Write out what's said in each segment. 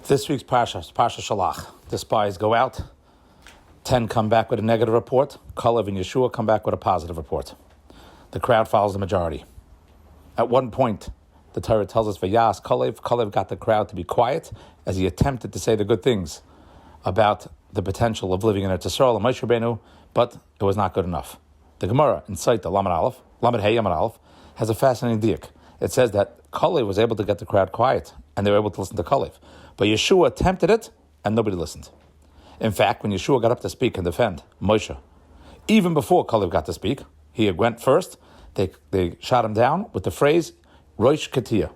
This week's Parsha is Parsha Shalach. The spies go out. 10 come back with a negative report. Kalev and Yehoshua come back with a positive report. The crowd follows the majority. At one point, the Torah tells us, Vayas Kalev. Kalev got the crowd to be quiet as he attempted to say the good things about the potential of living in Eretz Yisrael and Moshe Rabbeinu, but it was not good enough. The Gemara in Saita, Lamed Hey Yamad Aleph, has a fascinating diak. It says that Kalev was able to get the crowd quiet, and they were able to listen to Kalev. But Yehoshua attempted it, and nobody listened. In fact, when Yehoshua got up to speak and defend Moshe, even before Kalev got to speak, he went first. They shot him down with the phrase Rosh Katia,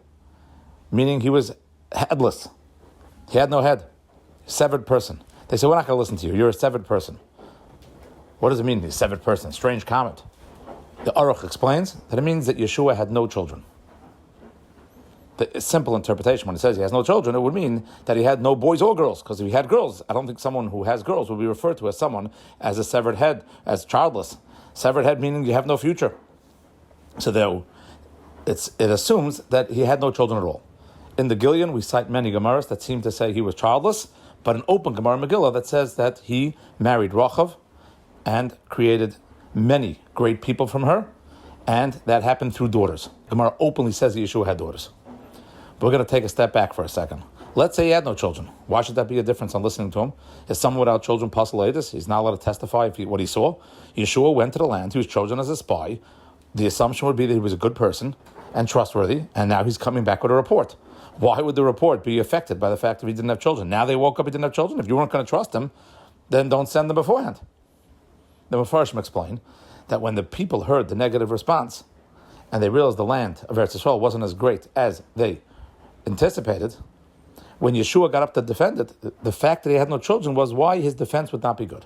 meaning he was headless. He had no head, severed person. They said, we're not going to listen to you. You're a severed person. What does it mean, a severed person? Strange comment. The Aruch explains that it means that Yehoshua had no children. The simple interpretation, when it says he has no children, it would mean that he had no boys or girls. Because if he had girls, I don't think someone who has girls would be referred to as someone as a severed head, as childless. Severed head meaning you have no future. So there, it assumes that he had no children at all. In the Gilyon, we cite many Gemaras that seem to say he was childless, but an open Gemara Megillah that says that he married Rachav and created many great people from her, and that happened through daughters. Gemara openly says that Yehoshua had daughters. But we're going to take a step back for a second. Let's say he had no children. Why should that be a difference on listening to him? Is someone without children postulatus? He's not allowed to testify what he saw. Yehoshua went to the land. He was chosen as a spy. The assumption would be that he was a good person and trustworthy, and now he's coming back with a report. Why would the report be affected by the fact that he didn't have children? Now they woke up, he didn't have children. If you weren't going to trust him, then don't send them beforehand. The Mefarshim explain that when the people heard the negative response and they realized the land of Eretz Yisrael wasn't as great as they anticipated, when Yehoshua got up to defend it, the fact that he had no children was why his defense would not be good.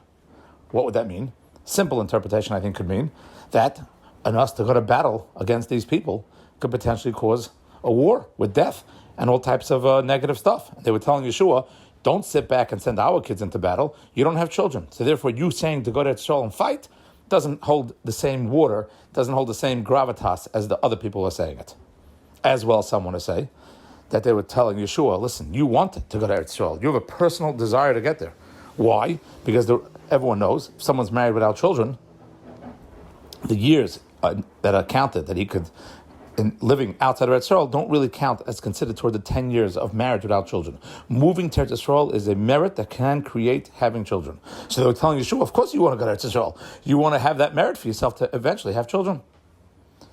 What would that mean? Simple interpretation, I think, could mean that us to go to battle against these people could potentially cause a war with death and all types of negative stuff. They were telling Yehoshua, don't sit back and send our kids into battle. You don't have children. So therefore, you saying to go to Israel and fight doesn't hold the same water, doesn't hold the same gravitas as the other people are saying it. As well, some want to say that they were telling Yehoshua, listen, you want to go to Israel. You have a personal desire to get there. Why? Because everyone knows if someone's married without children, the years that are counted that he could, in living outside of Eretz Yisrael, don't really count as considered toward the 10 years of marriage without children. Moving to Eretz Yisrael is a merit that can create having children. So they were telling Yehoshua, of course you want to go to Eretz Yisrael. You want to have that merit for yourself to eventually have children.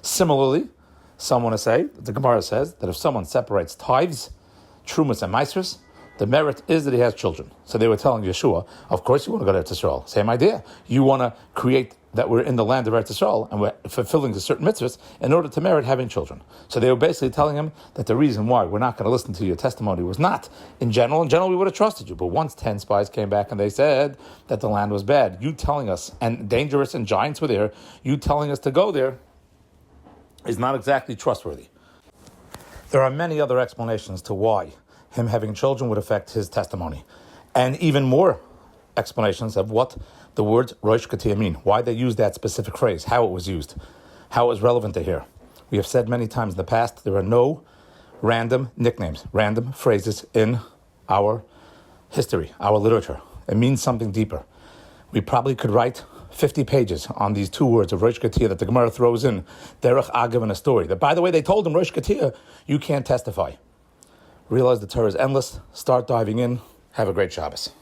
Similarly, some want to say, the Gemara says, that if someone separates tithes, trumas, and maasros, the merit is that he has children. So they were telling Yehoshua, of course you want to go to Eretz Yisrael. Same idea. You want to create that we're in the land of Eretz Yisrael and we're fulfilling the certain mitzvahs in order to merit having children. So they were basically telling him that the reason why we're not going to listen to your testimony was not in general. In general, we would have trusted you. But once 10 spies came back and they said that the land was bad, you telling us, and dangerous and giants were there, you telling us to go there is not exactly trustworthy. There are many other explanations to why him having children would affect his testimony. And even more explanations of what the words Rosh Katia mean, why they used that specific phrase, how it was used, how it was relevant to here. We have said many times in the past, there are no random nicknames, random phrases in our history, our literature. It means something deeper. We probably could write 50 pages on these two words of Rosh Katia that the Gemara throws in, Derech Agav in a story. That, by the way, they told him, Rosh Katia, you can't testify. Realize the Torah is endless. Start diving in. Have a great Shabbos.